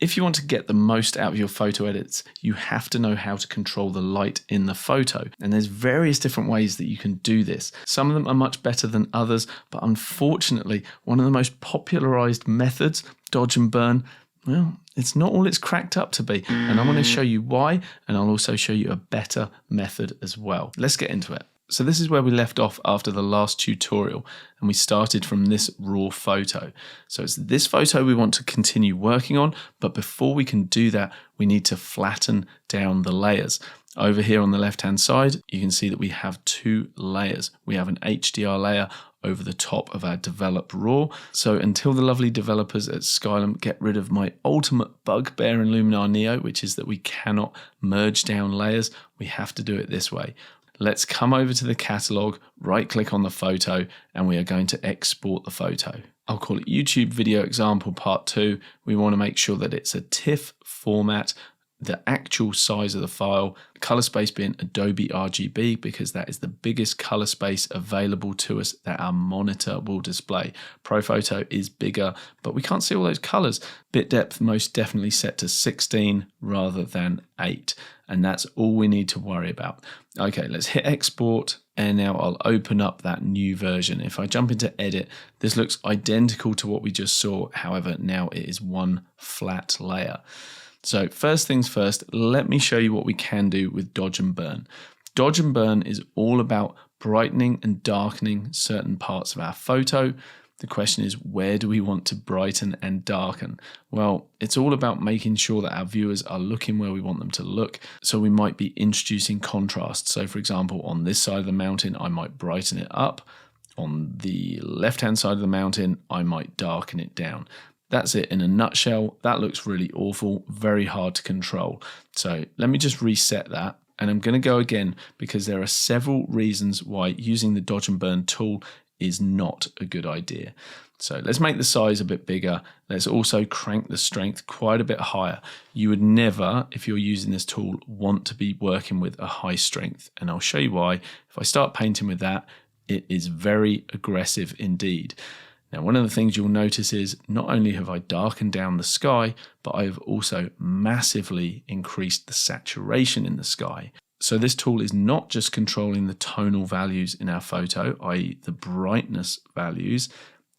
If you want to get the most out of your photo edits, you have to know how to control the light in the photo. And there's various different ways that you can do this. Some of them are much better than others, but unfortunately, one of the most popularized methods, dodge and burn, well, it's not all it's cracked up to be. And I'm going to show you why, and I'll also show you a better method as well. Let's get into it. So this is where we left off after the last tutorial, and we started from this raw photo. So it's this photo we want to continue working on, but before we can do that, we need to flatten down the layers. Over here on the left-hand side, you can see that we have two layers. We have an HDR layer over the top of our develop raw. So until the lovely developers at Skylum get rid of my ultimate bugbear in Luminar Neo, which is that we cannot merge down layers, we have to do it this way. Let's come over to the catalog, right click on the photo, and we are going to export the photo. I'll call it YouTube Video Example Part 2. We want to make sure that it's a TIFF format, the actual size of the file, color space being Adobe RGB because that is the biggest color space available to us that our monitor will display. ProPhoto is bigger, but we can't see all those colors. Bit depth most definitely set to 16 rather than 8, and that's all we need to worry about. Okay, let's hit export, and now I'll open up that new version. If I jump into edit, this looks identical to what we just saw. However, now it is one flat layer. So first things first, let me show you what we can do with dodge and burn. Dodge and burn is all about brightening and darkening certain parts of our photo. The question is, where do we want to brighten and darken? Well, it's all about making sure that our viewers are looking where we want them to look. So we might be introducing contrast. So for example, on this side of the mountain, I might brighten it up. On the left-hand side of the mountain, I might darken it down. That's it in a nutshell. That looks really awful, very hard to control. So let me just reset that. And I'm going to go again because there are several reasons why using the dodge and burn tool is not a good idea. So let's make the size a bit bigger. Let's also crank the strength quite a bit higher. You would never, if you're using this tool, want to be working with a high strength. And I'll show you why. If I start painting with that, it is very aggressive indeed. Now, one of the things you'll notice is not only have I darkened down the sky, but I have also massively increased the saturation in the sky. So this tool is not just controlling the tonal values in our photo, i.e. the brightness values,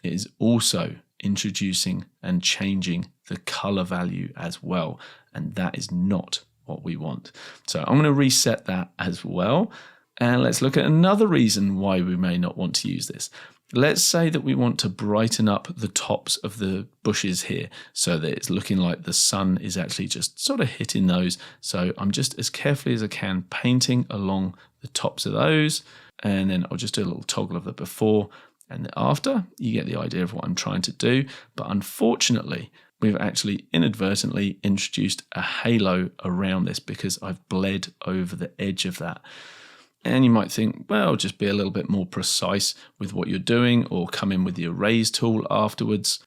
it is also introducing and changing the color value as well. And that is not what we want. So I'm going to reset that as well. And let's look at another reason why we may not want to use this. Let's say that we want to brighten up the tops of the bushes here so that it's looking like the sun is actually just sort of hitting those. So I'm just as carefully as I can painting along the tops of those. And then I'll just do a little toggle of the before and the after. You get the idea of what I'm trying to do. But unfortunately, we've actually inadvertently introduced a halo around this because I've bled over the edge of that. And you might think, well, just be a little bit more precise with what you're doing or come in with the erase tool afterwards.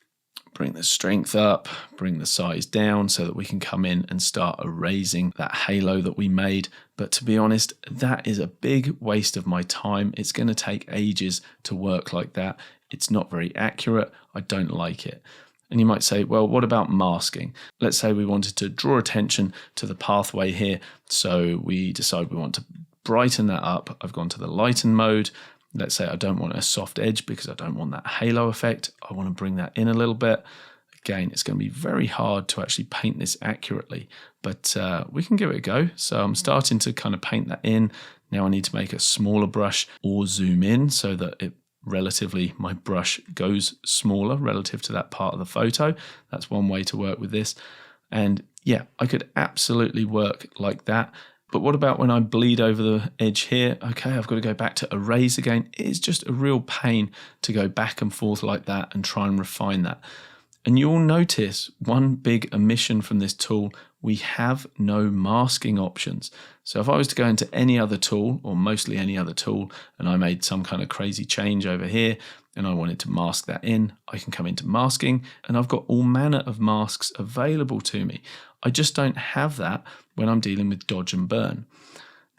Bring the strength up, bring the size down so that we can come in and start erasing that halo that we made. But to be honest, that is a big waste of my time. It's going to take ages to work like that. It's not very accurate. I don't like it. And you might say, well, what about masking? Let's say we wanted to draw attention to the pathway here. So we decide we want to brighten that up. I've gone to the lighten mode. Let's say I don't want a soft edge because I don't want that halo effect. I want to bring that in a little bit. Again, it's going to be very hard to actually paint this accurately, but we can give it a go. So I'm starting to kind of paint that in. Now I need to make a smaller brush or zoom in so that it relatively, my brush goes smaller relative to that part of the photo. That's one way to work with this. And yeah, I could absolutely work like that. But what about when I bleed over the edge here? Okay, I've got to go back to erase again. It is just a real pain to go back and forth like that and try and refine that. And you'll notice one big omission from this tool, we have no masking options. So if I was to go into any other tool, or mostly any other tool, and I made some kind of crazy change over here, and I wanted to mask that in, I can come into masking, and I've got all manner of masks available to me. I just don't have that when I'm dealing with dodge and burn.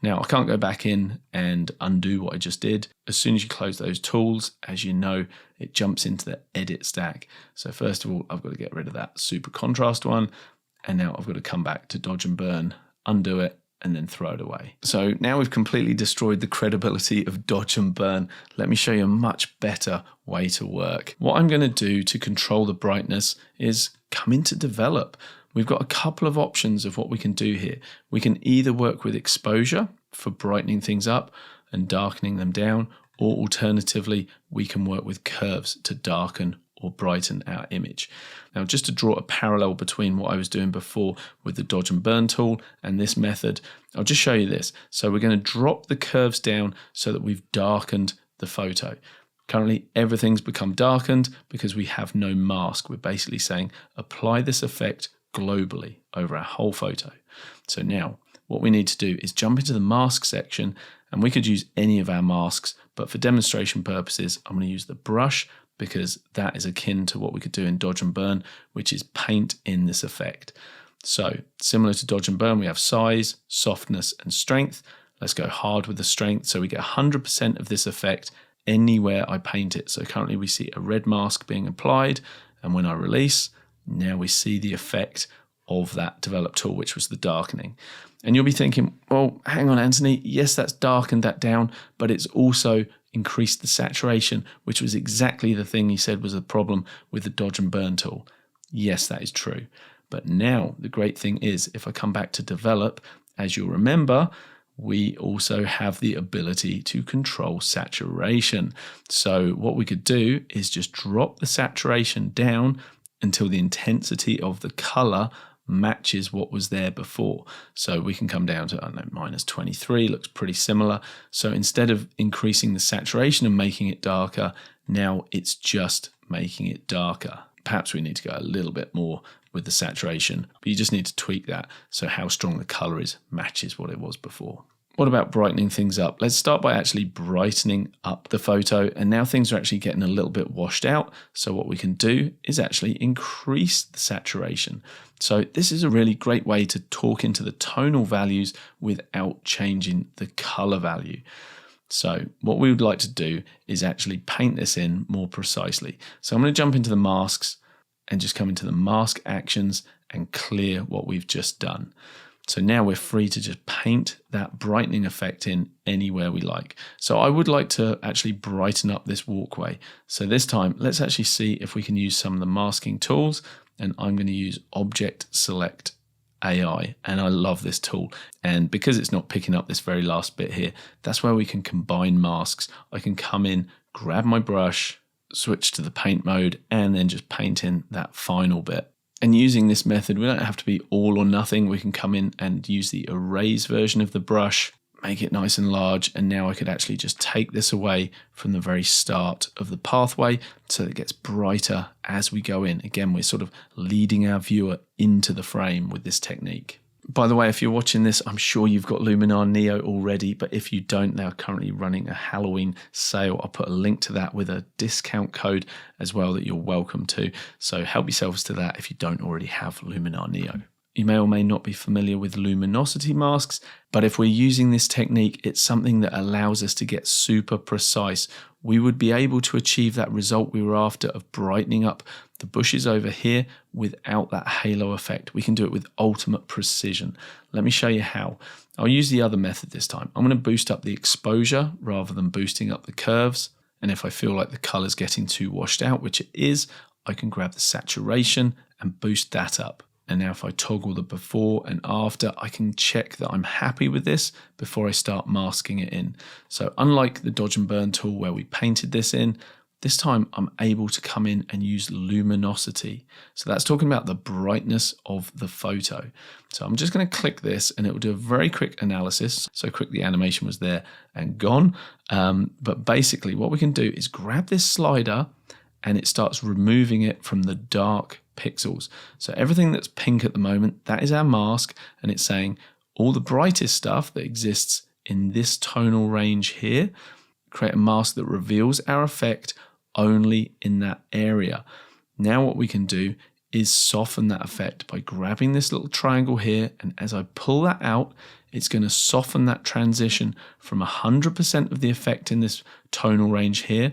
Now, I can't go back in and undo what I just did. As soon as you close those tools, as you know, it jumps into the edit stack. So first of all, I've got to get rid of that super contrast one. And now I've got to come back to dodge and burn, undo it, and then throw it away. So now we've completely destroyed the credibility of dodge and burn. Let me show you a much better way to work. What I'm going to do to control the brightness is come into develop. We've got a couple of options of what we can do here. We can either work with exposure for brightening things up and darkening them down, or alternatively, we can work with curves to darken or brighten our image. Now, just to draw a parallel between what I was doing before with the dodge and burn tool and this method, I'll just show you this. So we're going to drop the curves down so that we've darkened the photo. Currently, everything's become darkened because we have no mask. We're basically saying apply this effect globally over our whole photo. So now what we need to do is jump into the mask section, and we could use any of our masks, but for demonstration purposes, I'm going to use the brush because that is akin to what we could do in dodge and burn, which is paint in this effect. So similar to dodge and burn, we have size, softness, and strength. Let's go hard with the strength. So we get 100% of this effect anywhere I paint it. So currently we see a red mask being applied, and when I release, now we see the effect of that develop tool, which was the darkening. And you'll be thinking, well, hang on, Anthony, yes, that's darkened that down, but it's also increased the saturation, which was exactly the thing you said was a problem with the dodge and burn tool. Yes, that is true. But now the great thing is, if I come back to develop, as you'll remember, we also have the ability to control saturation. So what we could do is just drop the saturation down until the intensity of the color matches what was there before. So we can come down to, I don't know, -23, looks pretty similar. So instead of increasing the saturation and making it darker, now it's just making it darker. Perhaps we need to go a little bit more with the saturation, but you just need to tweak that so how strong the color is matches what it was before. What about brightening things up? Let's start by actually brightening up the photo, and now things are actually getting a little bit washed out. So what we can do is actually increase the saturation. So this is a really great way to talk into the tonal values without changing the color value. So what we would like to do is actually paint this in more precisely. So I'm going to jump into the masks and just come into the mask actions and clear what we've just done. So now we're free to just paint that brightening effect in anywhere we like. So I would like to actually brighten up this walkway. So this time, let's actually see if we can use some of the masking tools, and I'm going to use Object Select AI, and I love this tool. And because it's not picking up this very last bit here, that's where we can combine masks. I can come in, grab my brush, switch to the paint mode, and then just paint in that final bit. And using this method, we don't have to be all or nothing. We can come in and use the erase version of the brush, make it nice and large, and now I could actually just take this away from the very start of the pathway so that it gets brighter as we go in. Again, we're sort of leading our viewer into the frame with this technique. By the way, if you're watching this, I'm sure you've got Luminar Neo already, but if you don't, they're currently running a Halloween sale. I'll put a link to that with a discount code as well that you're welcome to. So help yourselves to that if you don't already have Luminar Neo. You may or may not be familiar with luminosity masks, but if we're using this technique, it's something that allows us to get super precise. We would be able to achieve that result we were after of brightening up the bushes over here without that halo effect. We can do it with ultimate precision. Let me show you how. I'll use the other method this time. I'm going to boost up the exposure rather than boosting up the curves. And if I feel like the color's getting too washed out, which it is, I can grab the saturation and boost that up. And now if I toggle the before and after, I can check that I'm happy with this before I start masking it in. So unlike the dodge and burn tool where we painted this in, this time I'm able to come in and use luminosity. So that's talking about the brightness of the photo. So I'm just going to click this and it will do a very quick analysis. So quick the animation was there and gone. But basically what we can do is grab this slider and it starts removing it from the dark pixels. So everything that's pink at the moment, that is our mask, and it's saying all the brightest stuff that exists in this tonal range here, create a mask that reveals our effect only in that area. Now what we can do is soften that effect by grabbing this little triangle here, and as I pull that out, it's going to soften that transition from 100% of the effect in this tonal range here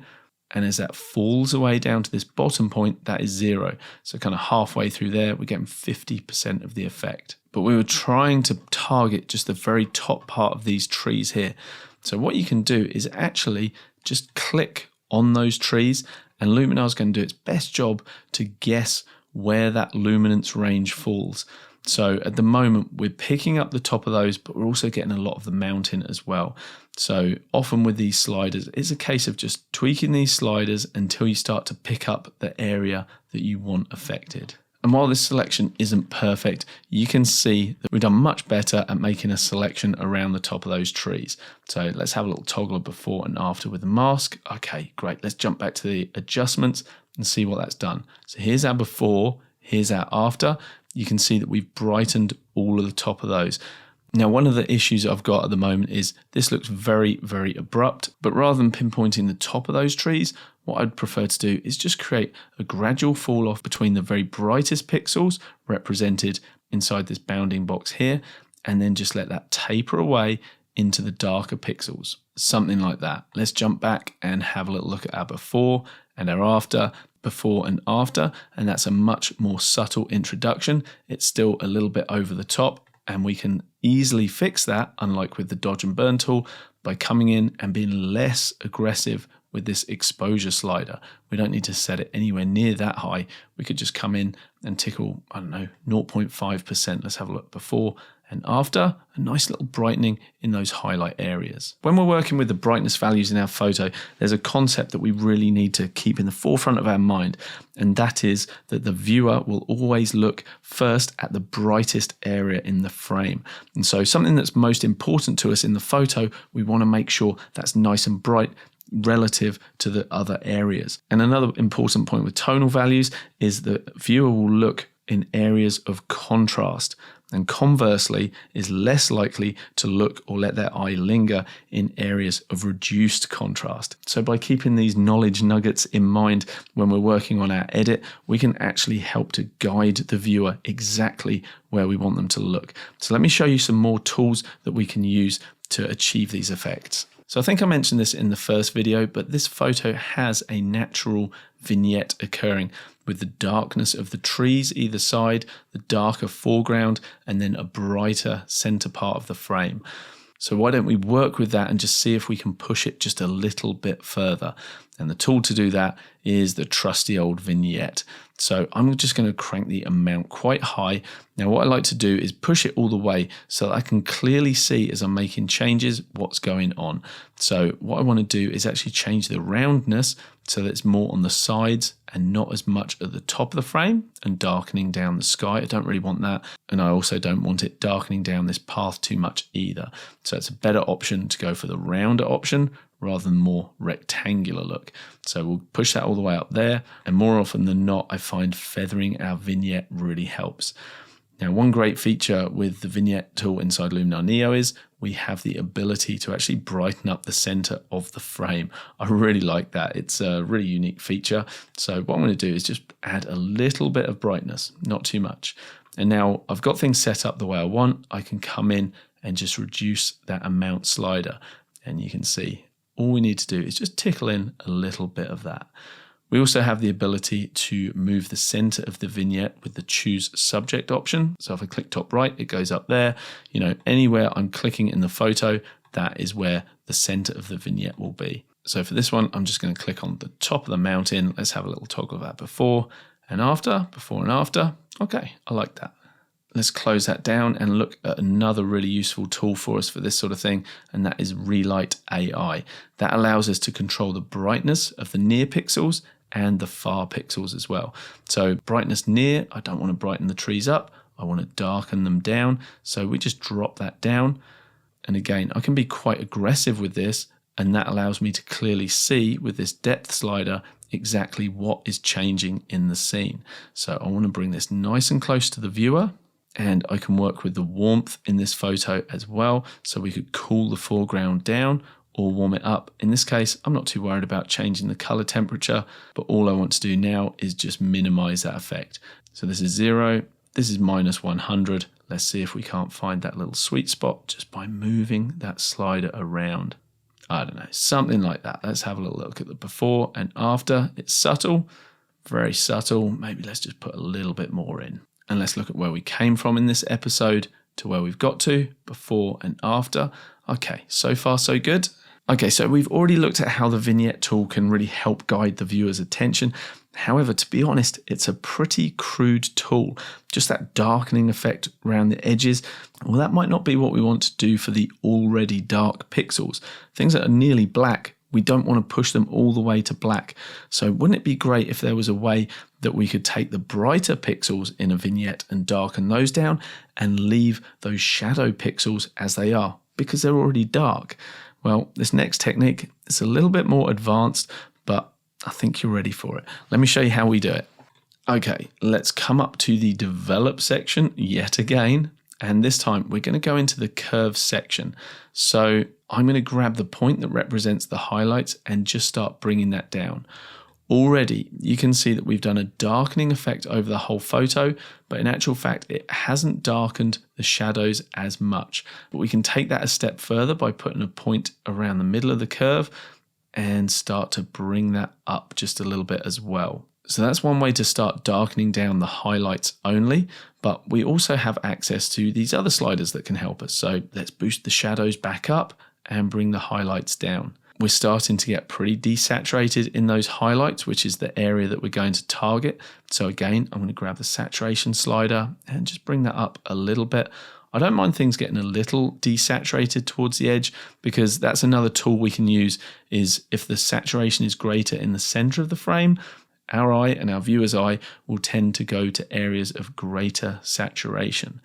And as that falls away down to this bottom point, that is 0. So kind of halfway through there, we're getting 50% of the effect. But we were trying to target just the very top part of these trees here. So what you can do is actually just click on those trees, and Luminar is going to do its best job to guess where that luminance range falls. So at the moment, we're picking up the top of those, but we're also getting a lot of the mountain as well. So often with these sliders, it's a case of just tweaking these sliders until you start to pick up the area that you want affected. And while this selection isn't perfect, you can see that we've done much better at making a selection around the top of those trees. So let's have a little toggle of before and after with the mask. Okay, great. Let's jump back to the adjustments and see what that's done. So here's our before, here's our after. You can see that we've brightened all of the top of those. Now, one of the issues I've got at the moment is this looks very, very abrupt, but rather than pinpointing the top of those trees, what I'd prefer to do is just create a gradual fall off between the very brightest pixels represented inside this bounding box here, and then just let that taper away into the darker pixels, something like that. Let's jump back and have a little look at our before and our after, before and after, and that's a much more subtle introduction. It's still a little bit over the top, and we can easily fix that, unlike with the dodge and burn tool, by coming in and being less aggressive with this exposure slider. We don't need to set it anywhere near that high. We could just come in and tickle, I don't know, 0.5%. Let's have a look before and after, a nice little brightening in those highlight areas. When we're working with the brightness values in our photo, there's a concept that we really need to keep in the forefront of our mind, and that is that the viewer will always look first at the brightest area in the frame. And so something that's most important to us in the photo, we want to make sure that's nice and bright relative to the other areas. And another important point with tonal values is the viewer will look in areas of contrast, and conversely is less likely to look or let their eye linger in areas of reduced contrast. So by keeping these knowledge nuggets in mind when we're working on our edit, we can actually help to guide the viewer exactly where we want them to look. So let me show you some more tools that we can use to achieve these effects. So I think I mentioned this in the first video, but this photo has a natural vignette occurring with the darkness of the trees either side, the darker foreground, and then a brighter center part of the frame. So why don't we work with that and just see if we can push it just a little bit further. And the tool to do that is the trusty old vignette. So I'm just going to crank the amount quite high. Now what I like to do is push it all the way so that I can clearly see as I'm making changes what's going on. So what I want to do is actually change the roundness so that it's more on the sides and not as much at the top of the frame and darkening down the sky. I don't really want that. And I also don't want it darkening down this path too much either. So it's a better option to go for the rounder option rather than more rectangular look. So we'll push that all the way up there. And more often than not, I find feathering our vignette really helps. Now, one great feature with the vignette tool inside Luminar Neo is we have the ability to actually brighten up the center of the frame. I really like that. It's a really unique feature. So what I'm going to do is just add a little bit of brightness, not too much. And now I've got things set up the way I want. I can come in and just reduce that amount slider. And you can see all we need to do is just tickle in a little bit of that. We also have the ability to move the center of the vignette with the choose subject option. So if I click top right, it goes up there. You know, anywhere I'm clicking in the photo, that is where the center of the vignette will be. So for this one, I'm just going to click on the top of the mountain. Let's have a little toggle of that before and after. Okay, I like that. Let's close that down and look at another really useful tool for us for this sort of thing, and that is Relight AI. That allows us to control the brightness of the near pixels and the far pixels as well. So brightness near, I don't want to brighten the trees up, I want to darken them down. So we just drop that down. And again, I can be quite aggressive with this, and that allows me to clearly see with this depth slider exactly what is changing in the scene. So I want to bring this nice and close to the viewer. And I can work with the warmth in this photo as well. So we could cool the foreground down or warm it up. In this case, I'm not too worried about changing the color temperature, but all I want to do now is just minimize that effect. So this is 0, this is minus 100. Let's see if we can't find that little sweet spot just by moving that slider around. I don't know, something like that. Let's have a little look at the before and after. It's subtle, very subtle. Maybe let's just put a little bit more in. And let's look at where we came from in this episode to where we've got to, before and after. Okay, so far so good. Okay, so we've already looked at how the vignette tool can really help guide the viewer's attention. However, to be honest, it's a pretty crude tool. Just that darkening effect around the edges, well, that might not be what we want to do for the already dark pixels. Things that are nearly black, we don't want to push them all the way to black. So wouldn't it be great if there was a way that we could take the brighter pixels in a vignette and darken those down and leave those shadow pixels as they are, because they're already dark? Well, this next technique is a little bit more advanced, but I think you're ready for it. Let me show you how we do it. Okay, let's come up to the develop section yet again. And this time we're going to go into the curve section. So I'm going to grab the point that represents the highlights and just start bringing that down. Already, you can see that we've done a darkening effect over the whole photo, but in actual fact, it hasn't darkened the shadows as much. But we can take that a step further by putting a point around the middle of the curve and start to bring that up just a little bit as well. So that's one way to start darkening down the highlights only, but we also have access to these other sliders that can help us. So let's boost the shadows back up and bring the highlights down. We're starting to get pretty desaturated in those highlights, which is the area that we're going to target. So again, I'm going to grab the saturation slider and just bring that up a little bit. I don't mind things getting a little desaturated towards the edge, because that's another tool we can use. Is if the saturation is greater in the center of the frame, our eye and our viewer's eye will tend to go to areas of greater saturation.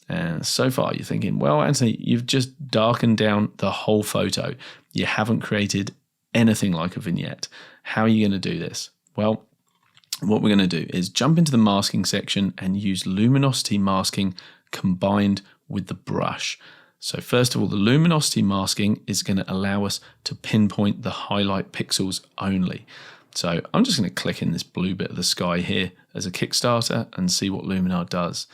And so far you're thinking, well, Anthony, you've just darkened down the whole photo. You haven't created anything like a vignette. How are you going to do this? Well, what we're going to do is jump into the masking section and use luminosity masking combined with the brush. So first of all, the luminosity masking is going to allow us to pinpoint the highlight pixels only. So I'm just going to click in this blue bit of the sky here as a Kickstarter and see what Luminar does.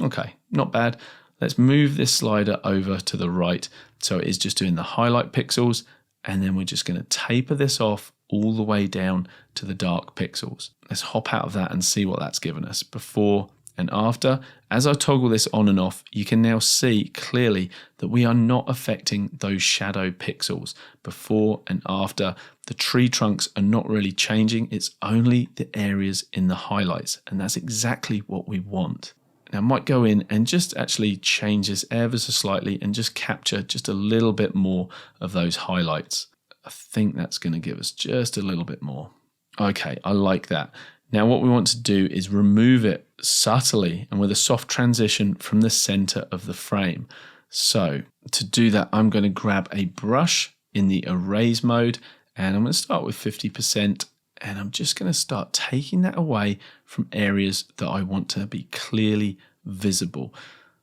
Okay, not bad. Let's move this slider over to the right. So it is just doing the highlight pixels, and then we're just going to taper this off all the way down to the dark pixels. Let's hop out of that and see what that's given us before and after. As I toggle this on and off, you can now see clearly that we are not affecting those shadow pixels. Before and after, the tree trunks are not really changing. It's only the areas in the highlights, and that's exactly what we want. Now I might go in and just actually change this ever so slightly and just capture just a little bit more of those highlights. I think that's going to give us just a little bit more. Okay, I like that. Now what we want to do is remove it subtly and with a soft transition from the center of the frame. So to do that, I'm going to grab a brush in the erase mode, and I'm going to start with 50%. And I'm just going to start taking that away from areas that I want to be clearly visible.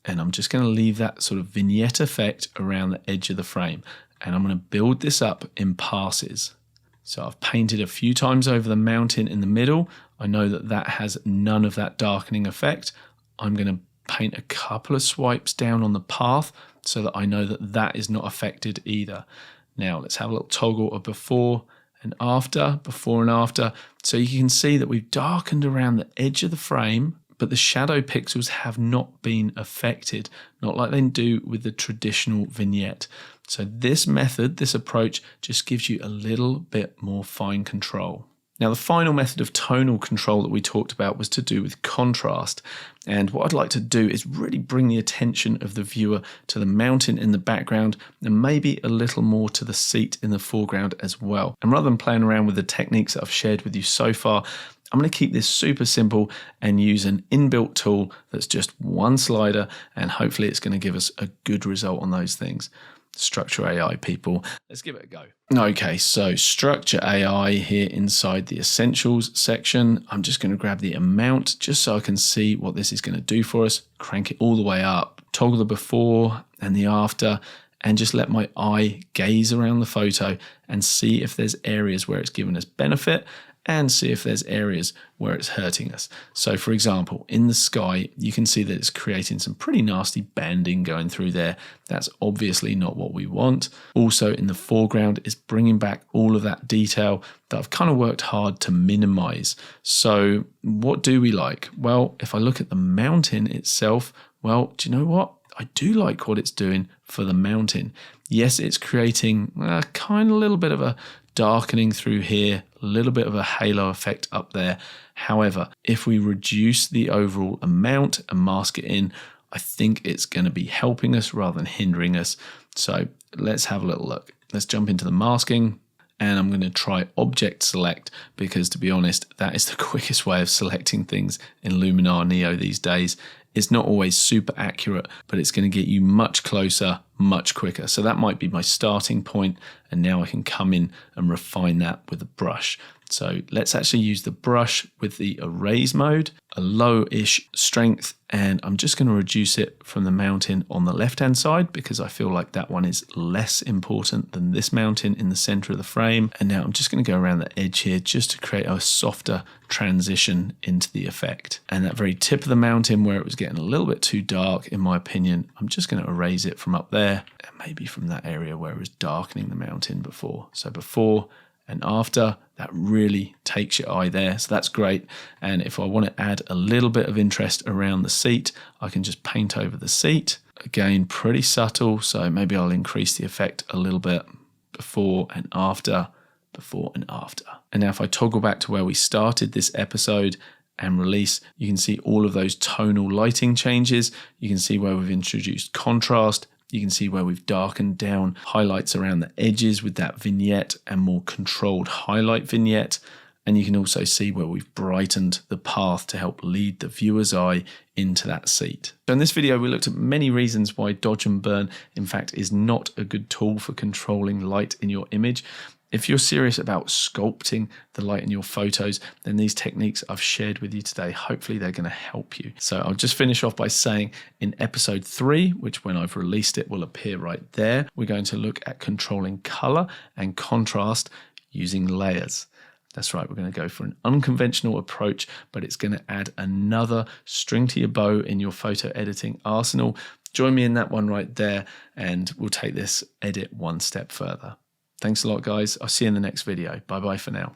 And I'm just going to leave that sort of vignette effect around the edge of the frame. And I'm going to build this up in passes. So I've painted a few times over the mountain in the middle. I know that that has none of that darkening effect. I'm going to paint a couple of swipes down on the path so that I know that that is not affected either. Now let's have a little toggle of before and after, before and after. So you can see that we've darkened around the edge of the frame, but the shadow pixels have not been affected, not like they do with the traditional vignette. So this method, this approach, just gives you a little bit more fine control. Now, the final method of tonal control that we talked about was to do with contrast. And what I'd like to do is really bring the attention of the viewer to the mountain in the background and maybe a little more to the seat in the foreground as well. And rather than playing around with the techniques that I've shared with you so far, I'm going to keep this super simple and use an inbuilt tool that's just one slider, and hopefully it's going to give us a good result on those things. Structure AI, people. Let's give it a go. Okay, so Structure AI here inside the Essentials section. I'm just going to grab the amount just so I can see what this is going to do for us. Crank it all the way up, toggle the before and the after, and just let my eye gaze around the photo and see if there's areas where it's given us benefit and see if there's areas where it's hurting us. So for example, in the sky, you can see that it's creating some pretty nasty banding going through there. That's obviously not what we want. Also in the foreground, it's bringing back all of that detail that I've kind of worked hard to minimize. So what do we like? Well, if I look at the mountain itself, well, do you know what? I do like what it's doing for the mountain. Yes, it's creating a kind of little bit of a darkening through here, a little bit of a halo effect up there. However, if we reduce the overall amount and mask it in, I think it's going to be helping us rather than hindering us. So let's have a little look. Let's jump into the masking, and I'm going to try object select because, to be honest, that is the quickest way of selecting things in Luminar Neo these days. It's not always super accurate, but it's going to get you much closer, much quicker. So that might be my starting point, and now I can come in and refine that with a brush. So let's actually use the brush with the erase mode, a low-ish strength, and I'm just going to reduce it from the mountain on the left-hand side because I feel like that one is less important than this mountain in the center of the frame. And now I'm just going to go around the edge here just to create a softer transition into the effect. And that very tip of the mountain where it was getting a little bit too dark, in my opinion, I'm just going to erase it from up there and maybe from that area where it was darkening the mountain before. So before and after, that really takes your eye there. So that's great. And if I want to add a little bit of interest around the seat, I can just paint over the seat. Again, pretty subtle. So maybe I'll increase the effect a little bit. Before and after, before and after. And now if I toggle back to where we started this episode and release, you can see all of those tonal lighting changes. You can see where we've introduced contrast. You can see where we've darkened down highlights around the edges with that vignette and more controlled highlight vignette. And you can also see where we've brightened the path to help lead the viewer's eye into that seat. So in this video, we looked at many reasons why dodge and burn, in fact, is not a good tool for controlling light in your image. If you're serious about sculpting the light in your photos, then these techniques I've shared with you today, hopefully they're going to help you. So I'll just finish off by saying in episode 3, which when I've released it will appear right there, we're going to look at controlling color and contrast using layers. That's right, we're going to go for an unconventional approach, but it's going to add another string to your bow in your photo editing arsenal. Join me in that one right there, and we'll take this edit one step further. Thanks a lot, guys. I'll see you in the next video. Bye-bye for now.